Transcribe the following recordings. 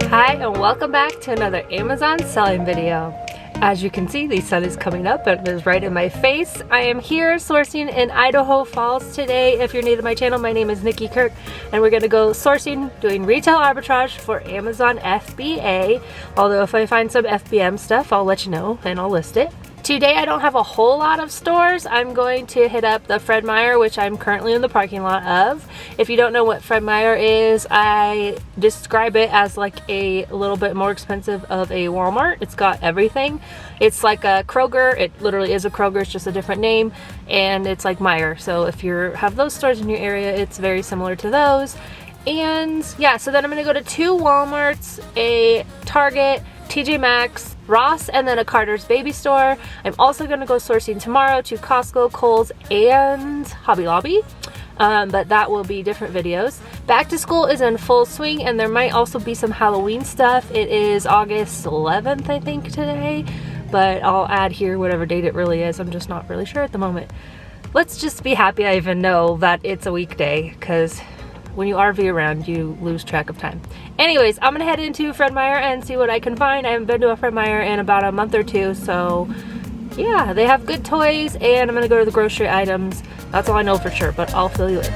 Hi and welcome back to another Amazon selling video. As you can see, the sun is coming up and it is right in my face. I am here sourcing in Idaho Falls today. If you're new to my channel, my name is Nikki Kirk and we're gonna go sourcing, doing retail arbitrage for Amazon FBA. Although if I find some FBM stuff, I'll let you know and I'll list it. Today I don't have a whole lot of stores. I'm going to hit up the Fred Meyer, which I'm currently in the parking lot of. If you don't know what Fred Meyer is, I describe it as like a little bit more expensive of a Walmart. It's got everything. It's like a Kroger. It literally is a Kroger, it's just a different name, and it's like Meyer. So if you have those stores in your area, it's very similar to those. And yeah, so then I'm gonna go to 2 Walmarts, a Target, TJ Maxx, Ross, and then a Carter's Baby Store. I'm also going to go sourcing tomorrow to Costco, Kohl's, and Hobby Lobby. But that will be different videos. Back to school is in full swing and there might also be some Halloween stuff. It is August 11th, I think, today. But I'll add here whatever date it really is. I'm just not really sure at the moment. Let's just be happy I even know that it's a weekday, because when you RV around, you lose track of time. Anyways, I'm gonna head into Fred Meyer and see what I can find. I haven't been to a Fred Meyer in about a month or two, so yeah, they have good toys, and I'm gonna go to the grocery items. That's all I know for sure, but I'll fill you in.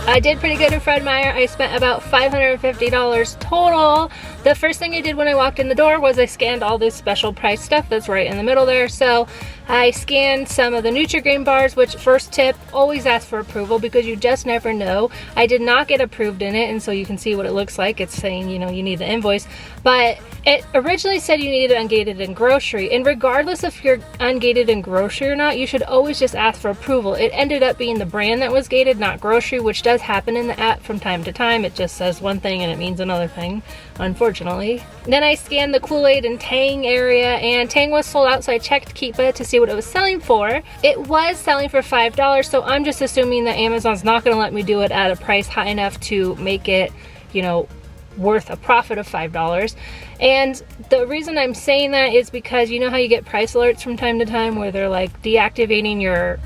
I did pretty good at Fred Meyer. I spent about $550 total. The first thing I did when I walked in the door was I scanned all this special price stuff that's right in the middle there. So I scanned some of the Nutri-Grain bars, which, first tip, always ask for approval because you just never know. I did not get approved in it, and so you can see what it looks like. It's saying, you know, you need the invoice, but it originally said you needed ungated in grocery, and regardless if you're ungated in grocery or not, you should always just ask for approval. It ended up being the brand that was gated, not grocery, which does happen in the app from time to time. It just says one thing and it means another thing, unfortunately. Then I scanned the Kool-Aid and Tang area, and Tang was sold out, so I checked Keepa to see what it was selling for. It was selling for $5, so I'm just assuming that Amazon's not going to let me do it at a price high enough to make it, you know, worth a profit of $5. And the reason I'm saying that is because you know how you get price alerts from time to time where they're like deactivating your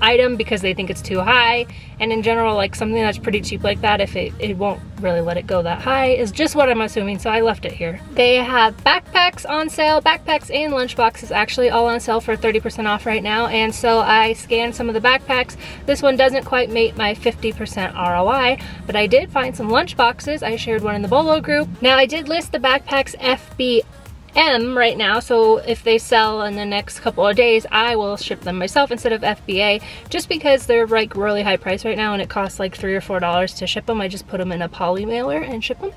item because they think it's too high, and in general, like something that's pretty cheap like that, if it won't really let it go that high, is just what I'm assuming, so I left it here. They have backpacks on sale. Backpacks and lunchboxes actually all on sale for 30% off right now, and so I scanned some of the backpacks. This one doesn't quite make my 50% ROI, but I did find some lunchboxes. I shared one in the Bolo group. Now I did list the backpacks FBM right now, so if they sell in the next couple of days, I will ship them myself instead of FBA, just because they're like really high price right now and it costs like $3 or $4 to ship them. I just put them in a poly mailer and ship them.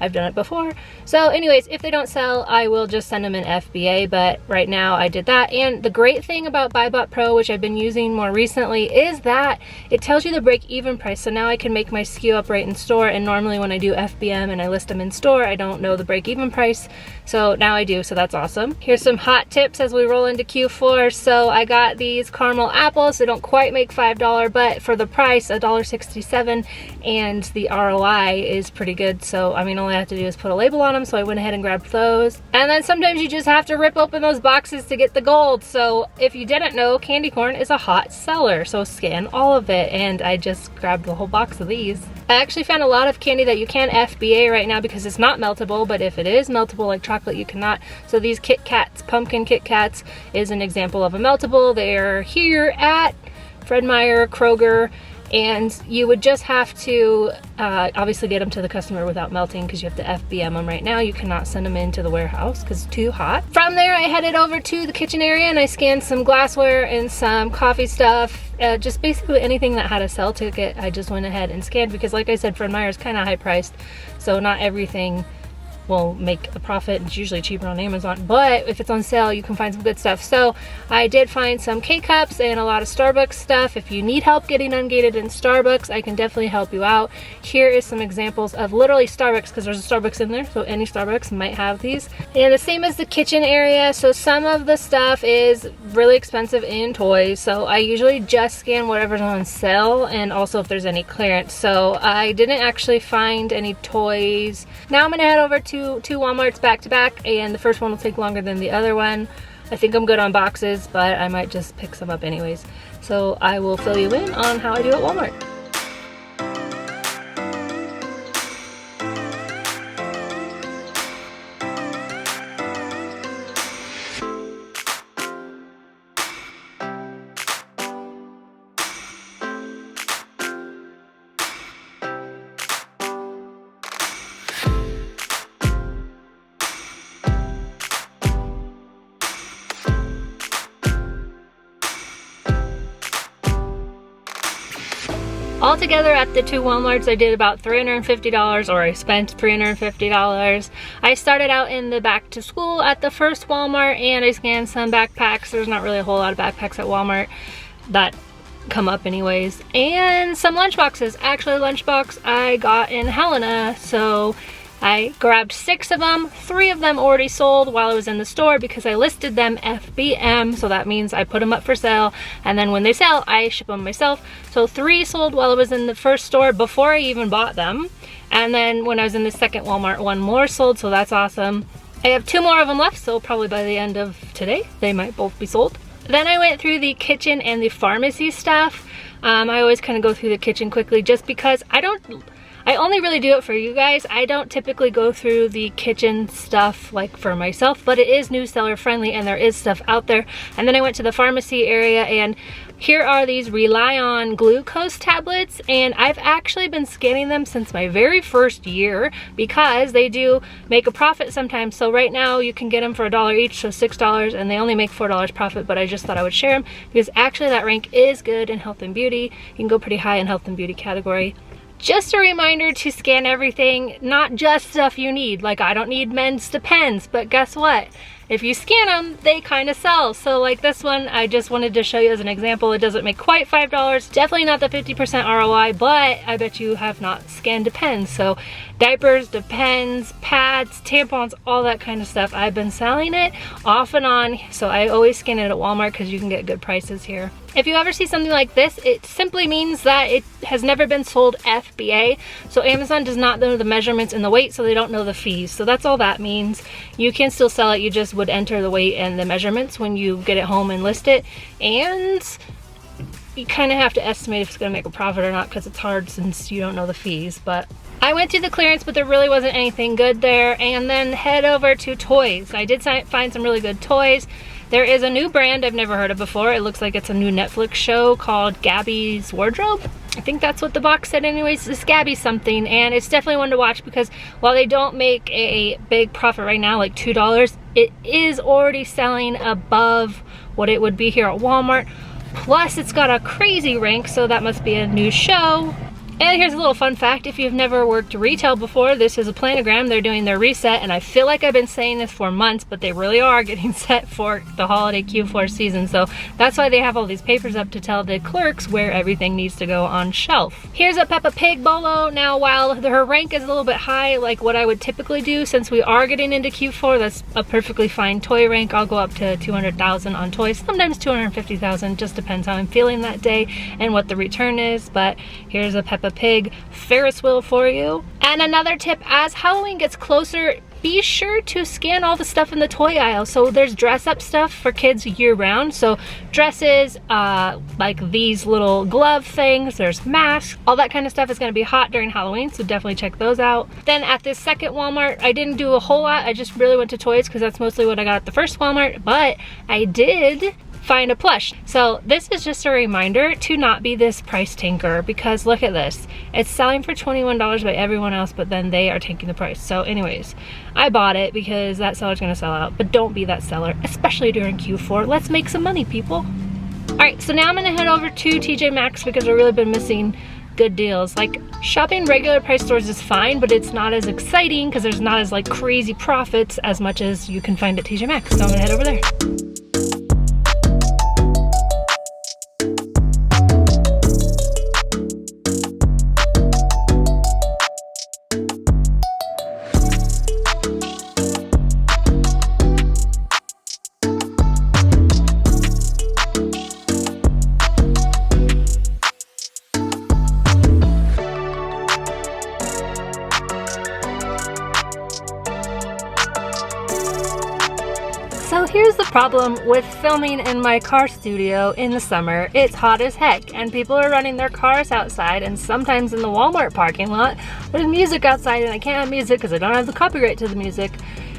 I've done it before. So anyways, if they don't sell, I will just send them in FBA, but right now I did that. And the great thing about BuyBot Pro, which I've been using more recently, is that it tells you the break-even price. So now I can make my SKU up right in store, and normally when I do FBM and I list them in store, I don't know the break-even price. So now I do, so that's awesome. Here's some hot tips as we roll into Q4. So I got these caramel apples. They don't quite make $5, but for the price, $1.67, and the ROI is pretty good. So I mean, all I have to do is put a label on them, so I went ahead and grabbed those. And then sometimes you just have to rip open those boxes to get the gold. So if you didn't know, candy corn is a hot seller, so scan all of it, and I just grabbed the whole box of these. I actually found a lot of candy that you can FBA right now because it's not meltable, but if it is meltable like chocolate, you cannot. So these Kit Kats, pumpkin Kit Kats, is an example of a meltable. They're here at Fred Meyer, Kroger, and you would just have to obviously get them to the customer without melting because you have to FBM them right now. You cannot send them into the warehouse because it's too hot. From there, I headed over to the kitchen area and I scanned some glassware and some coffee stuff. Just basically anything that had a sale ticket, I just went ahead and scanned because, like I said, Fred Meyer is kind of high priced, so not everything will make a profit. It's usually cheaper on Amazon, but if it's on sale, you can find some good stuff. So I did find some K-Cups and a lot of Starbucks stuff. If you need help getting ungated in Starbucks, I can definitely help you out. Here is some examples of literally Starbucks, because there's a Starbucks in there, so any Starbucks might have these. And the same as the kitchen area, so some of the stuff is really expensive in toys, so I usually just scan whatever's on sale, and also if there's any clearance. So I didn't actually find any toys. Now I'm gonna head over to two Walmarts back to back, and the first one will take longer than the other one. I think I'm good on boxes, but I might just pick some up anyways. So I will fill you in on how I do at Walmart. Altogether at the two Walmarts, I did about $350, or I spent $350. I started out in the back to school at the first Walmart, and I scanned some backpacks. There's not really a whole lot of backpacks at Walmart that come up anyways. And some lunchboxes. Actually, lunchbox I got in Helena, so I grabbed 6 of them. 3 of them already sold while I was in the store because I listed them FBM, so that means I put them up for sale, and then when they sell, I ship them myself. So 3 sold while I was in the first store before I even bought them, and then when I was in the second Walmart, 1 more sold, so that's awesome. I have 2 more of them left, so probably by the end of today, they might both be sold. Then I went through the kitchen and the pharmacy stuff. I always kind of go through the kitchen quickly just because I only really do it for you guys. I don't typically go through the kitchen stuff like for myself, but it is new seller friendly and there is stuff out there. And then I went to the pharmacy area, and here are these Rely On glucose tablets, and I've actually been scanning them since my very first year because they do make a profit sometimes. So right now you can get them for $1 each, so $6, and they only make $4 profit, but I just thought I would share them because actually that rank is good in health and beauty. You can go pretty high in health and beauty category. Just a reminder to scan everything, not just stuff you need. Like, I don't need men's Depends, but guess what? If you scan them, they kind of sell. So like this one, I just wanted to show you as an example. It doesn't make quite $5, definitely not the 50% ROI, but I bet you have not scanned Depends. So diapers, Depends, pads, tampons, all that kind of stuff. I've been selling it off and on, so I always scan it at Walmart because you can get good prices here. If you ever see something like this, it simply means that it has never been sold FBA. So Amazon does not know the measurements and the weight, so they don't know the fees. So that's all that means. You can still sell it, you just would enter the weight and the measurements when you get it home and list it. And you kind of have to estimate if it's going to make a profit or not because it's hard since you don't know the fees. But I went to the clearance, but there really wasn't anything good there. And then head over to toys. I did find some really good toys. There is a new brand I've never heard of before. It looks like it's a new Netflix show called Gabby's Wardrobe. I think that's what the box said anyways. It's Gabby something, and it's definitely one to watch because while they don't make a big profit right now, like $2, it is already selling above what it would be here at Walmart. Plus, it's got a crazy rank, so that must be a new show. And here's a little fun fact, if you've never worked retail before, this is a planogram. They're doing their reset, and I feel like I've been saying this for months, but they really are getting set for the holiday Q4 season. So that's why they have all these papers up to tell the clerks where everything needs to go on shelf. Here's a Peppa Pig bolo. Now, while her rank is a little bit high, like what I would typically do, since we are getting into Q4, that's a perfectly fine toy rank. I'll go up to 200,000 on toys, sometimes 250,000, just depends how I'm feeling that day and what the return is. But here's a Peppa Pig Ferris wheel for you. And another tip, as Halloween gets closer, be sure to scan all the stuff in the toy aisle. So there's dress up stuff for kids year round. So dresses, like these little glove things, there's masks, all that kind of stuff is gonna be hot during Halloween, so definitely check those out. Then at this second Walmart, I didn't do a whole lot. I just really went to toys because that's mostly what I got at the first Walmart, but I did find a plush. So this is just a reminder to not be this price tanker, because look at this. It's selling for $21 by everyone else, but then they are taking the price. So anyways, I bought it because that seller's gonna sell out, but don't be that seller, especially during Q4. Let's make some money, people. All right, so now I'm gonna head over to TJ Maxx because I've really been missing good deals. Like, shopping regular price stores is fine, but it's not as exciting because there's not as like crazy profits as much as you can find at TJ Maxx. So I'm gonna head over there. So here's the problem with filming in my car studio in the summer. It's hot as heck and people are running their cars outside, and sometimes in the Walmart parking lot there's music outside and I can't have music because I don't have the copyright to the music.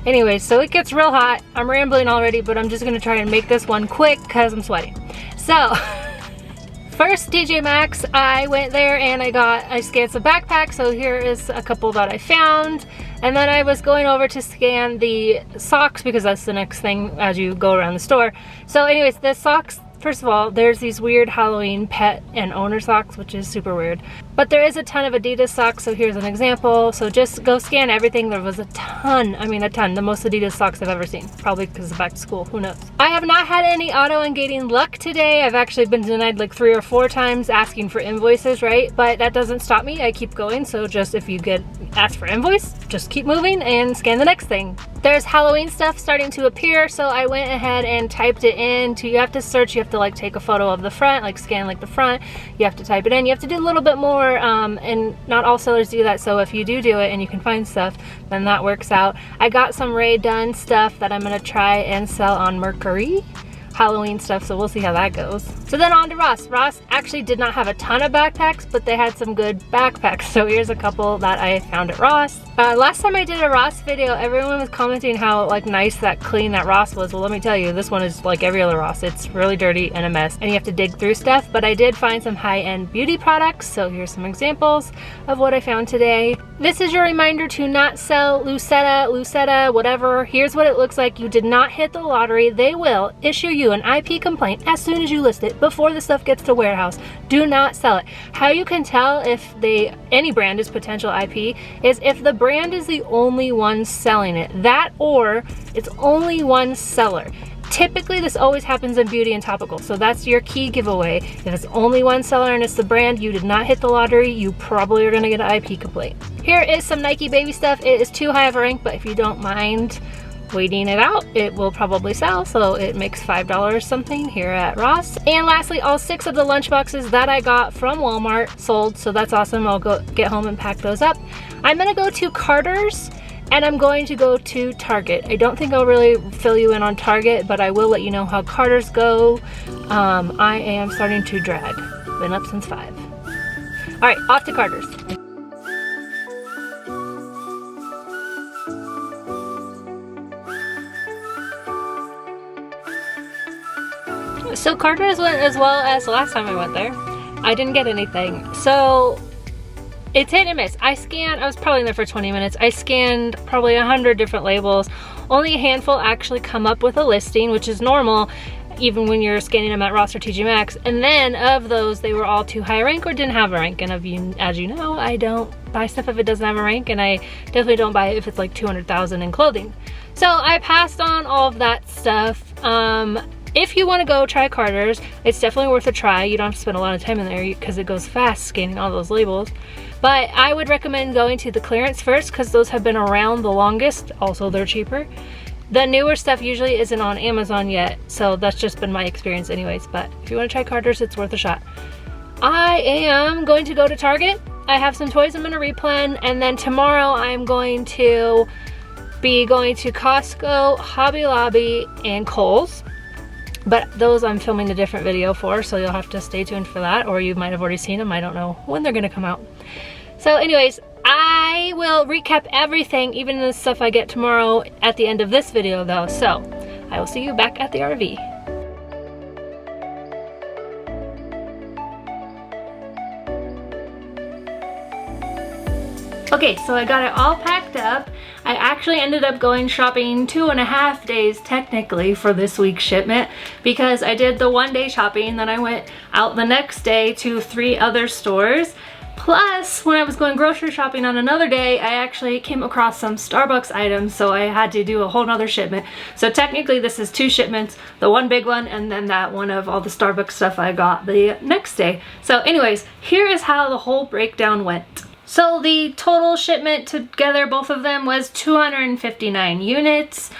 Anyway, so it gets real hot. I'm rambling already, but I'm just gonna try and make this one quick because I'm sweating. So first, TJ Maxx, I went there and I scanned some backpacks. So here is a couple that I found. And then I was going over to scan the socks because that's the next thing as you go around the store. So anyways, the socks, first of all, there's these weird Halloween pet and owner socks, which is super weird. But there is a ton of Adidas socks, so here's an example. So just go scan everything. There was a ton, I mean a ton, the most Adidas socks I've ever seen. Probably because of back to school, who knows. I have not had any auto-ungating luck today. I've actually been denied like 3 or 4 times asking for invoices, right? But that doesn't stop me, I keep going. So just if you get asked for invoice, just keep moving and scan the next thing. There's Halloween stuff starting to appear, so I went ahead and typed it in. You have to search, you have to like take a photo of the front, like scan like the front, you have to type it in, you have to do a little bit more, and not all sellers do that, so if you do it and you can find stuff, then that works out. I got some Ray Dunn stuff that I'm gonna try and sell on Mercury. Halloween stuff, so we'll see how that goes. So then on to Ross. Ross actually did not have a ton of backpacks, but they had some good backpacks. So here's a couple that I found at Ross. Last time I did a Ross video, everyone was commenting how like nice that clean that Ross was. Well, let me tell you, this one is like every other Ross. It's really dirty and a mess, and you have to dig through stuff, but I did find some high-end beauty products. So here's some examples of what I found today. This is your reminder to not sell Lucetta, whatever. Here's what it looks like. You did not hit the lottery. They will issue you an IP complaint as soon as you list it, before the stuff gets to warehouse. Do not sell it. How you can tell if any brand is potential IP is if the brand is the only one selling it. That, or it's only one seller. Typically this always happens in beauty and topical, so that's your key giveaway. If it's only one seller and it's the brand, you did not hit the lottery, you probably are going to get an IP complaint. Here is some Nike baby stuff. It is too high of a rank, but if you don't mind waiting it out, it will probably sell, so it makes $5 something here at Ross. And lastly, all 6 of the lunch boxes that I got from Walmart sold, so that's awesome. I'll go get home and pack those up. I'm gonna go to Carter's and I'm going to go to Target. I don't think I'll really fill you in on Target, but I will let you know how Carter's go. I am starting to drag. Been up since 5. All right, off to Carter's. So Carter's went as well as the last time I went there. I didn't get anything. So it's hit and miss. I was probably in there for 20 minutes. I scanned probably 100 different labels. Only a handful actually come up with a listing, which is normal even when you're scanning them at Ross or TJ Maxx. And then of those, they were all too high rank or didn't have a rank. And as you know, I don't buy stuff if it doesn't have a rank, and I definitely don't buy it if it's like 200,000 in clothing. So I passed on all of that stuff. If you want to go try Carter's, it's definitely worth a try. You don't have to spend a lot of time in there because it goes fast scanning all those labels. But I would recommend going to the clearance first because those have been around the longest. Also, they're cheaper. The newer stuff usually isn't on Amazon yet, so that's just been my experience anyways. But if you want to try Carter's, it's worth a shot. I am going to go to Target. I have some toys I'm going to replan, and then tomorrow I'm going to be going to Costco, Hobby Lobby, and Kohl's. But those I'm filming a different video for, so you'll have to stay tuned for that, or you might have already seen them. I don't know when they're gonna come out. So anyways, I will recap everything, even the stuff I get tomorrow, at the end of this video though. So I will see you back at the RV. Okay, so I got it all packed up. I actually ended up going shopping 2.5 days technically for this week's shipment, because I did the 1-day shopping, then I went out the next day to 3 other stores. Plus, when I was going grocery shopping on another day, I actually came across some Starbucks items, so I had to do a whole nother shipment. So technically this is 2 shipments, the one big one and then that one of all the Starbucks stuff I got the next day. So anyways, here is how the whole breakdown went. So the total shipment together, both of them, was 259 units.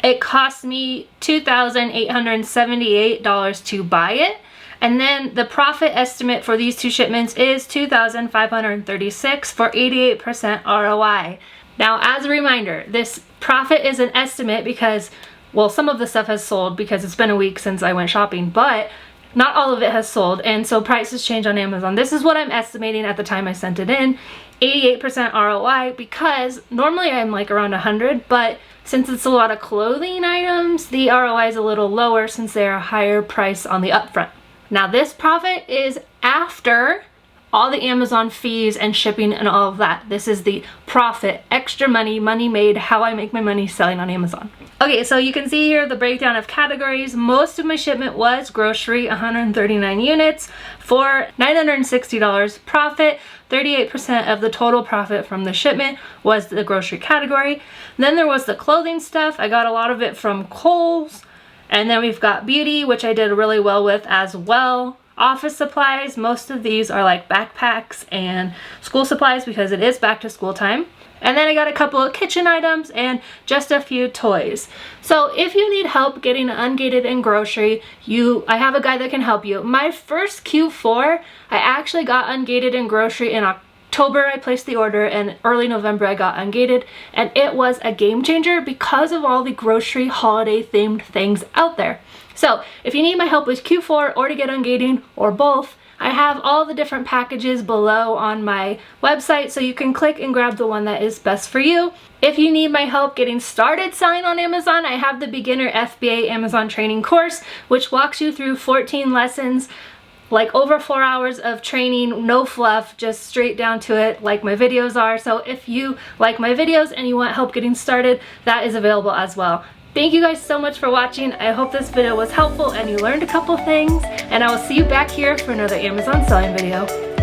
It cost me $2,878 to buy it. And then the profit estimate for these 2 shipments is $2,536 for 88% ROI. Now, as a reminder, this profit is an estimate because, well, some of the stuff has sold because it's been a week since I went shopping, but not all of it has sold, and so prices change on Amazon. This is what I'm estimating at the time I sent it in, 88% ROI, because normally I'm like around 100, but since it's a lot of clothing items, the ROI is a little lower since they're a higher price on the upfront. Now this profit is after all the Amazon fees and shipping and all of that. This is the profit, extra money, money made, how I make my money selling on Amazon. Okay, so you can see here the breakdown of categories. Most of my shipment was grocery, 139 units for $960 profit. 38% of the total profit from the shipment was the grocery category. Then there was the clothing stuff. I got a lot of it from Kohl's. And then we've got beauty, which I did really well with as well. Office supplies, most of these are like backpacks and school supplies because it is back to school time. And then I got a couple of kitchen items and just a few toys. So if you need help getting ungated in grocery, I have a guy that can help you. My first Q4, I actually got ungated in grocery in October. I placed the order, and early November I got ungated, and it was a game changer because of all the grocery holiday themed things out there. So if you need my help with Q4 or to get ungating or both, I have all the different packages below on my website, so you can click and grab the one that is best for you. If you need my help getting started selling on Amazon, I have the beginner FBA Amazon training course, which walks you through 14 lessons, like over 4 hours of training, no fluff, just straight down to it like my videos are. So if you like my videos and you want help getting started, that is available as well. Thank you guys so much for watching. I hope this video was helpful and you learned a couple things, and I will see you back here for another Amazon selling video.